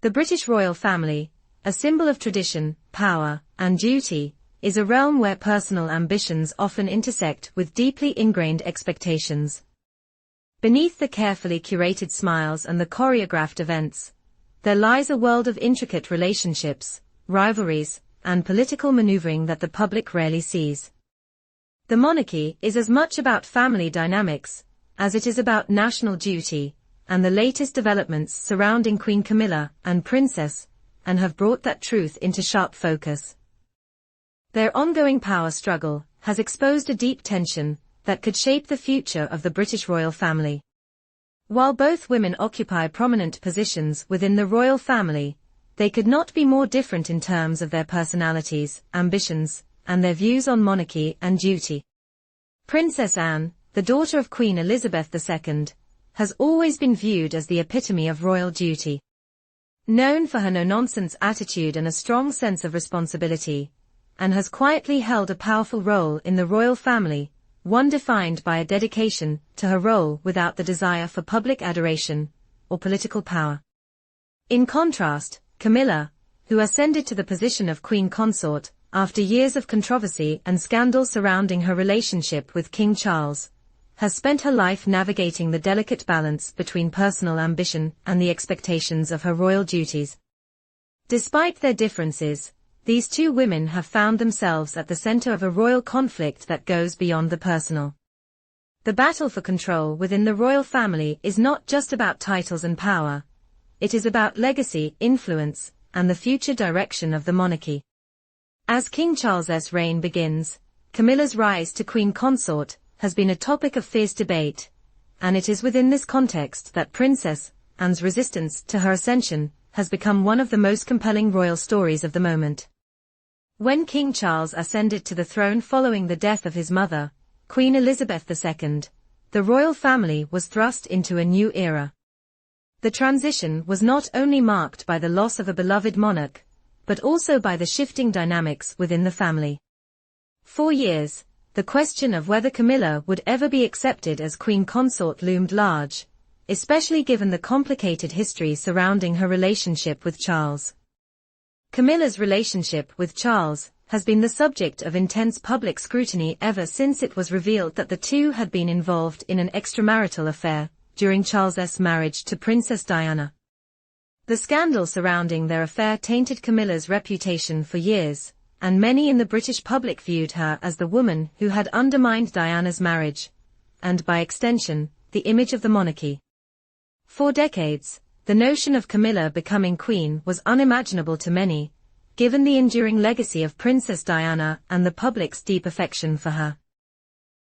The British royal family, a symbol of tradition, power, and duty, is a realm where personal ambitions often intersect with deeply ingrained expectations. Beneath the carefully curated smiles and the choreographed events, there lies a world of intricate relationships, rivalries, and political maneuvering that the public rarely sees. The monarchy is as much about family dynamics as it is about national duty, and the latest developments surrounding Queen Camilla and Princess Anne have brought that truth into sharp focus. Their ongoing power struggle has exposed a deep tension that could shape the future of the British royal family. While both women occupy prominent positions within the royal family, they could not be more different in terms of their personalities, ambitions, and their views on monarchy and duty. Princess Anne, the daughter of Queen Elizabeth II, has always been viewed as the epitome of royal duty. Known for her no-nonsense attitude and a strong sense of responsibility, Anne has quietly held a powerful role in the royal family, one defined by a dedication to her role without the desire for public adoration or political power. In contrast, Camilla, who ascended to the position of Queen Consort after years of controversy and scandal surrounding her relationship with King Charles, has spent her life navigating the delicate balance between personal ambition and the expectations of her royal duties. Despite their differences, these two women have found themselves at the center of a royal conflict that goes beyond the personal. The battle for control within the royal family is not just about titles and power. It is about legacy, influence, and the future direction of the monarchy. As King Charles's reign begins, Camilla's rise to Queen Consort has been a topic of fierce debate, and it is within this context that Princess Anne's resistance to her ascension has become one of the most compelling royal stories of the moment. When King Charles ascended to the throne following the death of his mother, Queen Elizabeth II, the royal family was thrust into a new era. The transition was not only marked by the loss of a beloved monarch, but also by the shifting dynamics within the family. For years, the question of whether Camilla would ever be accepted as Queen Consort loomed large, especially given the complicated history surrounding her relationship with Charles. Camilla's relationship with Charles has been the subject of intense public scrutiny ever since it was revealed that the two had been involved in an extramarital affair during Charles's marriage to Princess Diana. The scandal surrounding their affair tainted Camilla's reputation for years, and many in the British public viewed her as the woman who had undermined Diana's marriage, and by extension, the image of the monarchy. For decades, the notion of Camilla becoming queen was unimaginable to many, given the enduring legacy of Princess Diana and the public's deep affection for her.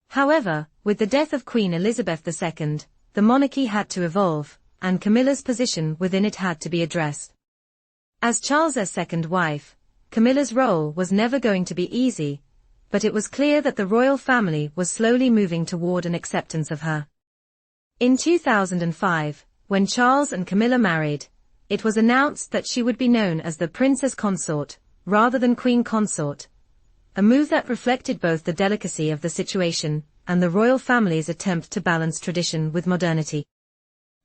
However, with the death of Queen Elizabeth II, the monarchy had to evolve, and Camilla's position within it had to be addressed. As Charles's second wife, Camilla's role was never going to be easy, but it was clear that the royal family was slowly moving toward an acceptance of her. In 2005, when Charles and Camilla married, it was announced that she would be known as the Princess Consort, rather than Queen Consort, a move that reflected both the delicacy of the situation and the royal family's attempt to balance tradition with modernity.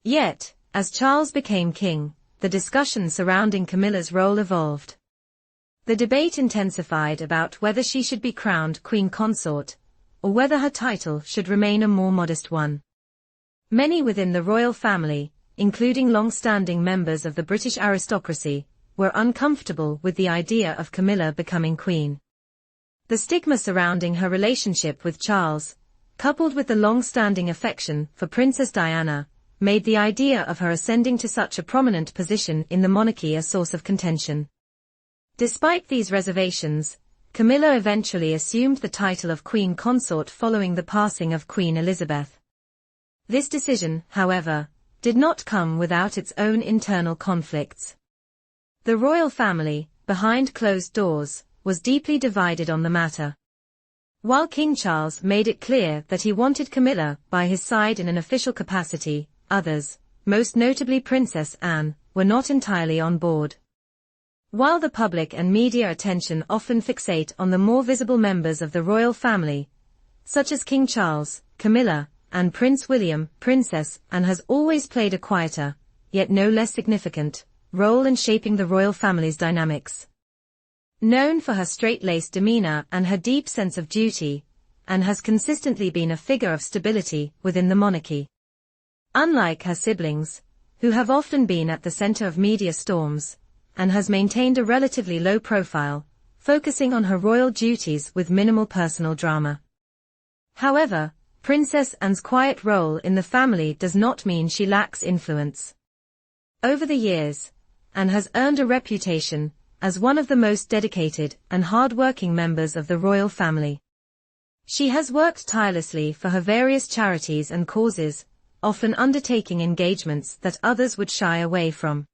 Yet, as Charles became king, the discussion surrounding Camilla's role evolved. The debate intensified about whether she should be crowned Queen Consort, or whether her title should remain a more modest one. Many within the royal family, including long-standing members of the British aristocracy, were uncomfortable with the idea of Camilla becoming queen. The stigma surrounding her relationship with Charles, coupled with the long-standing affection for Princess Diana, made the idea of her ascending to such a prominent position in the monarchy a source of contention. Despite these reservations, Camilla eventually assumed the title of Queen Consort following the passing of Queen Elizabeth. This decision, however, did not come without its own internal conflicts. The royal family, behind closed doors, was deeply divided on the matter. While King Charles made it clear that he wanted Camilla by his side in an official capacity, others, most notably Princess Anne, were not entirely on board. While the public and media attention often fixate on the more visible members of the royal family, such as King Charles, Camilla, and Prince William, Princess Anne has always played a quieter, yet no less significant, role in shaping the royal family's dynamics. Known for her straight-laced demeanor and her deep sense of duty, Anne has consistently been a figure of stability within the monarchy. Unlike her siblings, who have often been at the center of media storms, Anne has maintained a relatively low profile, focusing on her royal duties with minimal personal drama. However, Princess Anne's quiet role in the family does not mean she lacks influence. Over the years, Anne has earned a reputation as one of the most dedicated and hard-working members of the royal family. She has worked tirelessly for her various charities and causes, often undertaking engagements that others would shy away from.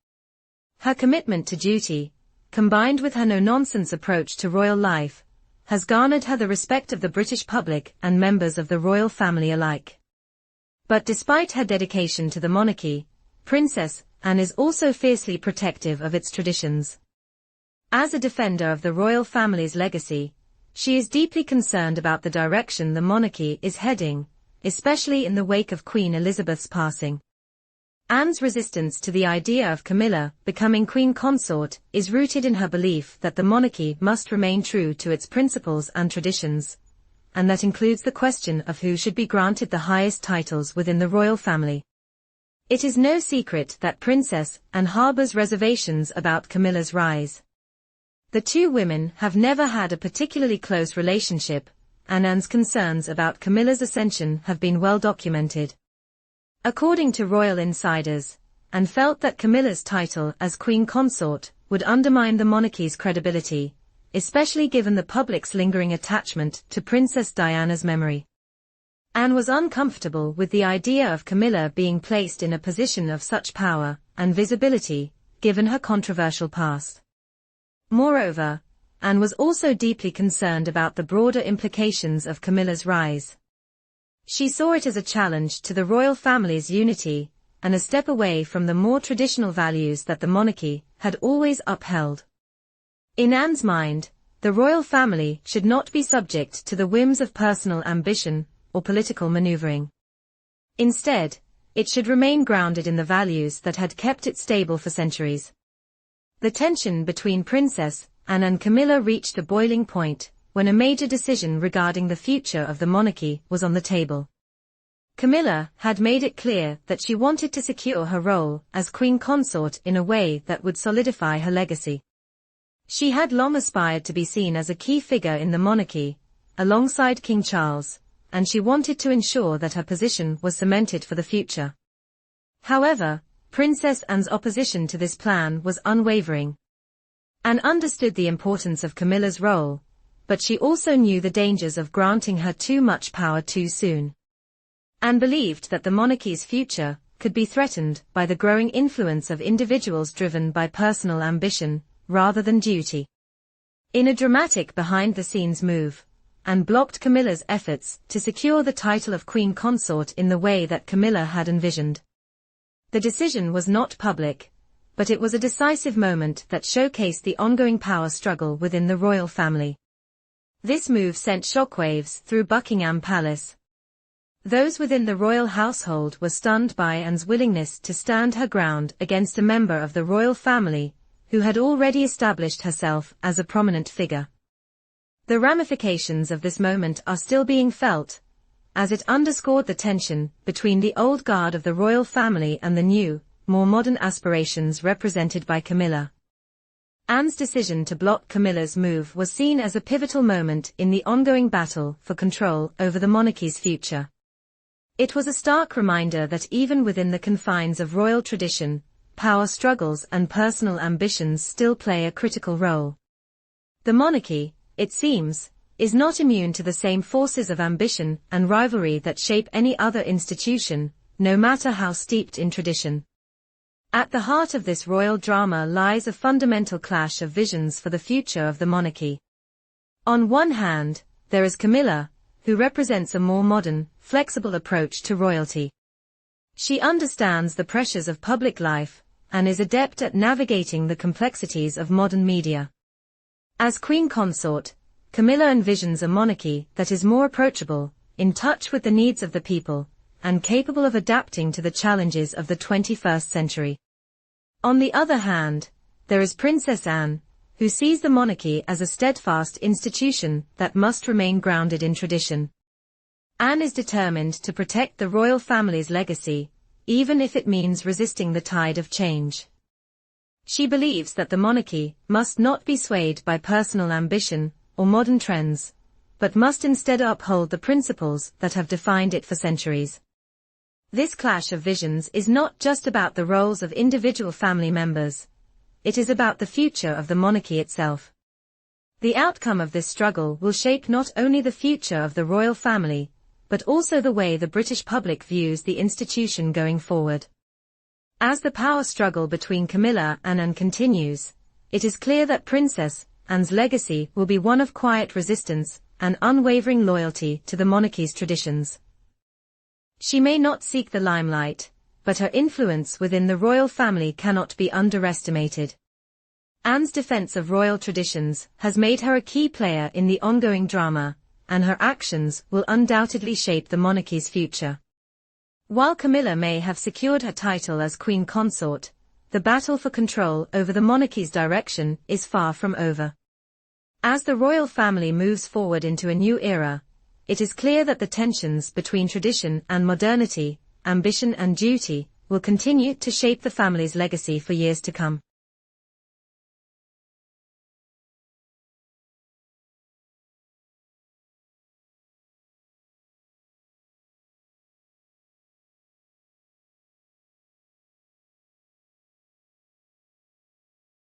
Her commitment to duty, combined with her no-nonsense approach to royal life, has garnered her the respect of the British public and members of the royal family alike. But despite her dedication to the monarchy, Princess Anne is also fiercely protective of its traditions. As a defender of the royal family's legacy, she is deeply concerned about the direction the monarchy is heading, especially in the wake of Queen Elizabeth's passing. Anne's resistance to the idea of Camilla becoming queen consort is rooted in her belief that the monarchy must remain true to its principles and traditions, and that includes the question of who should be granted the highest titles within the royal family. It is no secret that Princess Anne harbors reservations about Camilla's rise. The two women have never had a particularly close relationship, and Anne's concerns about Camilla's ascension have been well documented. According to royal insiders, Anne felt that Camilla's title as queen consort would undermine the monarchy's credibility, especially given the public's lingering attachment to Princess Diana's memory. Anne was uncomfortable with the idea of Camilla being placed in a position of such power and visibility, given her controversial past. Moreover, Anne was also deeply concerned about the broader implications of Camilla's rise. She saw it as a challenge to the royal family's unity, and a step away from the more traditional values that the monarchy had always upheld. In Anne's mind, the royal family should not be subject to the whims of personal ambition or political maneuvering. Instead, it should remain grounded in the values that had kept it stable for centuries. The tension between Princess Anne and Camilla reached a boiling point when a major decision regarding the future of the monarchy was on the table. Camilla had made it clear that she wanted to secure her role as queen consort in a way that would solidify her legacy. She had long aspired to be seen as a key figure in the monarchy, alongside King Charles, and she wanted to ensure that her position was cemented for the future. However, Princess Anne's opposition to this plan was unwavering. Anne understood the importance of Camilla's role, but she also knew the dangers of granting her too much power too soon. Anne believed that the monarchy's future could be threatened by the growing influence of individuals driven by personal ambition, rather than duty. In a dramatic behind-the-scenes move, Anne blocked Camilla's efforts to secure the title of queen consort in the way that Camilla had envisioned. The decision was not public, but it was a decisive moment that showcased the ongoing power struggle within the royal family. This move sent shockwaves through Buckingham Palace. Those within the royal household were stunned by Anne's willingness to stand her ground against a member of the royal family, who had already established herself as a prominent figure. The ramifications of this moment are still being felt, as it underscored the tension between the old guard of the royal family and the new, more modern aspirations represented by Camilla. Anne's decision to block Camilla's move was seen as a pivotal moment in the ongoing battle for control over the monarchy's future. It was a stark reminder that even within the confines of royal tradition, power struggles and personal ambitions still play a critical role. The monarchy, it seems, is not immune to the same forces of ambition and rivalry that shape any other institution, no matter how steeped in tradition. At the heart of this royal drama lies a fundamental clash of visions for the future of the monarchy. On one hand, there is Camilla, who represents a more modern, flexible approach to royalty. She understands the pressures of public life, and is adept at navigating the complexities of modern media. As queen consort, Camilla envisions a monarchy that is more approachable, in touch with the needs of the people, and capable of adapting to the challenges of the 21st century. On the other hand, there is Princess Anne, who sees the monarchy as a steadfast institution that must remain grounded in tradition. Anne is determined to protect the royal family's legacy, even if it means resisting the tide of change. She believes that the monarchy must not be swayed by personal ambition or modern trends, but must instead uphold the principles that have defined it for centuries. This clash of visions is not just about the roles of individual family members. It is about the future of the monarchy itself. The outcome of this struggle will shape not only the future of the royal family, but also the way the British public views the institution going forward. As the power struggle between Camilla and Anne continues, it is clear that Princess Anne's legacy will be one of quiet resistance and unwavering loyalty to the monarchy's traditions. She may not seek the limelight, but her influence within the royal family cannot be underestimated. Anne's defense of royal traditions has made her a key player in the ongoing drama, and her actions will undoubtedly shape the monarchy's future. While Camilla may have secured her title as Queen Consort, the battle for control over the monarchy's direction is far from over. As the royal family moves forward into a new era, it is clear that the tensions between tradition and modernity, ambition and duty, will continue to shape the family's legacy for years to come.